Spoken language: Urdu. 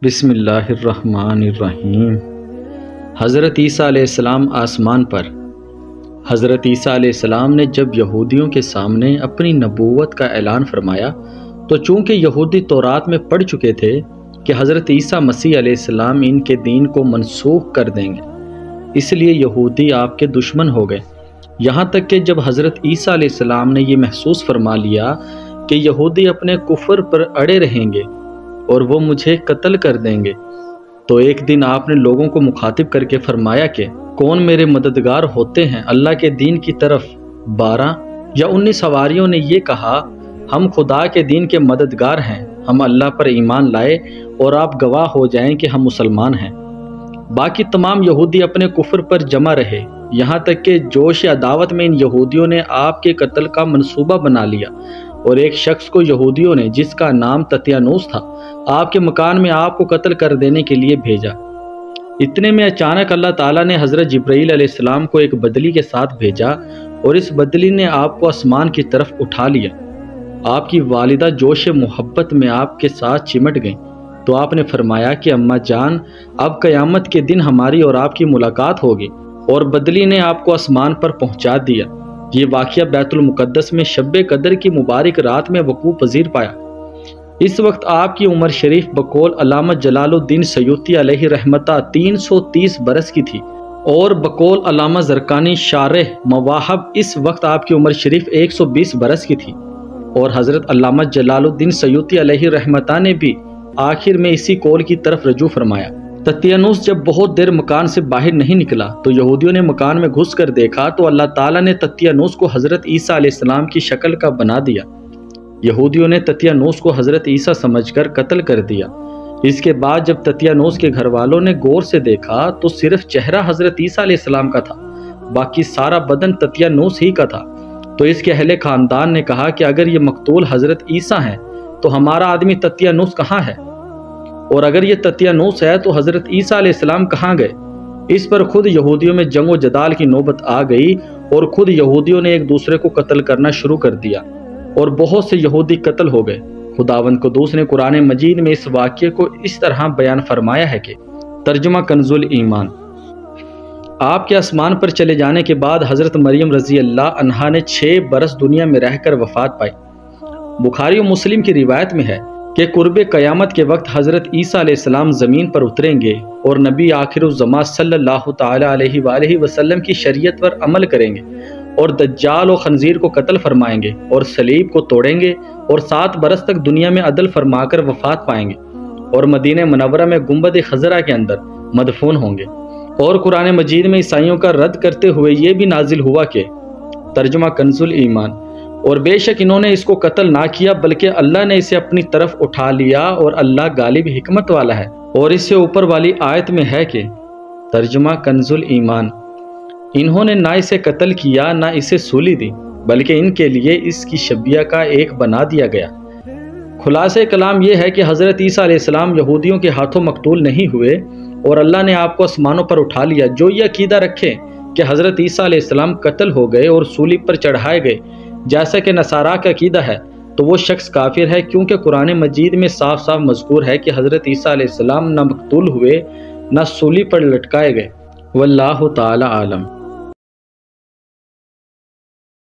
بسم اللہ الرحمن الرحیم۔ حضرت عیسیٰ علیہ السلام آسمان پر۔ حضرت عیسیٰ علیہ السلام نے جب یہودیوں کے سامنے اپنی نبوت کا اعلان فرمایا تو چونکہ یہودی تورات میں پڑھ چکے تھے کہ حضرت عیسیٰ مسیح علیہ السلام ان کے دین کو منسوخ کر دیں گے، اس لیے یہودی آپ کے دشمن ہو گئے، یہاں تک کہ جب حضرت عیسیٰ علیہ السلام نے یہ محسوس فرما لیا کہ یہودی اپنے کفر پر اڑے رہیں گے اور وہ مجھے قتل کر دیں گے، تو ایک دن آپ نے لوگوں کو مخاطب کر کے فرمایا کہ کون میرے مددگار ہوتے ہیں اللہ کے دین کی طرف؟ 12 یا 19 سواریوں نے یہ کہا، ہم خدا کے دین کے مددگار ہیں، ہم اللہ پر ایمان لائے اور آپ گواہ ہو جائیں کہ ہم مسلمان ہیں۔ باقی تمام یہودی اپنے کفر پر جمع رہے، یہاں تک کہ جوش عداوت میں ان یہودیوں نے آپ کے قتل کا منصوبہ بنا لیا اور ایک شخص کو یہودیوں نے، جس کا نام تتیانوس تھا، آپ کے مکان میں آپ کو قتل کر دینے کے لیے بھیجا۔ اتنے میں اچانک اللہ تعالیٰ نے حضرت جبرائیل علیہ السلام کو ایک بدلی کے ساتھ بھیجا اور اس بدلی نے آپ کو آسمان کی طرف اٹھا لیا۔ آپ کی والدہ جوش محبت میں آپ کے ساتھ چمٹ گئیں تو آپ نے فرمایا کہ اماں جان، اب قیامت کے دن ہماری اور آپ کی ملاقات ہوگی، اور بدلی نے آپ کو آسمان پر پہنچا دیا۔ یہ واقعہ بیت المقدس میں شب قدر کی مبارک رات میں وقوع پذیر پایا۔ اس وقت آپ کی عمر شریف بقول علامہ جلال الدین سیوطی علیہ رحمتہ 330 برس کی تھی، اور بقول علامہ زرقانی شارح مواہب اس وقت آپ کی عمر شریف 120 برس کی تھی، اور حضرت علامہ جلال الدین سیوطی علیہ رحمتہ نے بھی آخر میں اسی قول کی طرف رجوع فرمایا۔ تتیانوس جب بہت دیر مکان سے باہر نہیں نکلا تو یہودیوں نے مکان میں گھس کر دیکھا تو اللہ تعالیٰ نے تتیانوس کو حضرت عیسیٰ علیہ السلام کی شکل کا بنا دیا۔ یہودیوں نے تتیانوس کو حضرت عیسیٰ سمجھ کر قتل کر دیا۔ اس کے بعد جب تتیانوس کے گھر والوں نے غور سے دیکھا تو صرف چہرہ حضرت عیسیٰ علیہ السلام کا تھا، باقی سارا بدن تتیانوس ہی کا تھا۔ تو اس کے اہل خاندان نے کہا کہ اگر یہ مقتول حضرت عیسیٰ ہیں تو ہمارا آدمی تتیانوس کہاں ہے؟ اور اگر یہ تتیانوس ہے تو حضرت عیسیٰ علیہ السلام کہاں گئے؟ اس پر خود یہودیوں میں جنگ و جدال کی نوبت آ گئی اور خود یہودیوں نے ایک دوسرے کو قتل کرنا شروع کر دیا اور بہت سے یہودی قتل ہو گئے۔ خداوند قدوس نے قرآن مجید میں اس واقعے کو اس طرح بیان فرمایا ہے کہ ترجمہ کنز الایمان۔ آپ کے آسمان پر چلے جانے کے بعد حضرت مریم رضی اللہ عنہا نے 6 برس دنیا میں رہ کر وفات پائی۔ بخاری و مسلم کی روایت میں ہے کہ قرب قیامت کے وقت حضرت عیسیٰ علیہ السلام زمین پر اتریں گے اور نبی آخر الزمان صلی اللہ تعالی علیہ وآلہ وسلم کی شریعت پر عمل کریں گے اور دجال و خنزیر کو قتل فرمائیں گے اور صلیب کو توڑیں گے اور 7 برس تک دنیا میں عدل فرما کر وفات پائیں گے اور مدینہ منورہ میں گنبد خضرا کے اندر مدفون ہوں گے۔ اور قرآن مجید میں عیسائیوں کا رد کرتے ہوئے یہ بھی نازل ہوا کہ ترجمہ کنز الایمان، اور بے شک انہوں نے اس کو قتل نہ کیا بلکہ اللہ نے اسے اپنی طرف اٹھا لیا اور اللہ غالب حکمت والا ہے۔ اور اس سے اوپر والی آیت میں ہے کہ ترجمہ کنز الایمان، انہوں نے نہ اسے قتل کیا نہ اسے سولی دی بلکہ ان کے لیے اس کی شبیہ کا ایک بنا دیا گیا۔ خلاصہ کلام یہ ہے کہ حضرت عیسیٰ علیہ السلام یہودیوں کے ہاتھوں مقتول نہیں ہوئے اور اللہ نے آپ کو آسمانوں پر اٹھا لیا۔ جو یہ عقیدہ رکھے کہ حضرت عیسیٰ علیہ السلام قتل ہو گئے اور صلیب پر چڑھائے گئے جیسا کہ نصارہ کا عقیدہ ہے تو وہ شخص کافر ہے، کیونکہ قرآن مجید میں صاف صاف مذکور ہے کہ حضرت عیسیٰ علیہ السلام نہ مقتول ہوئے نہ صلیب پر لٹکائے گئے۔ واللہ تعالی عالم۔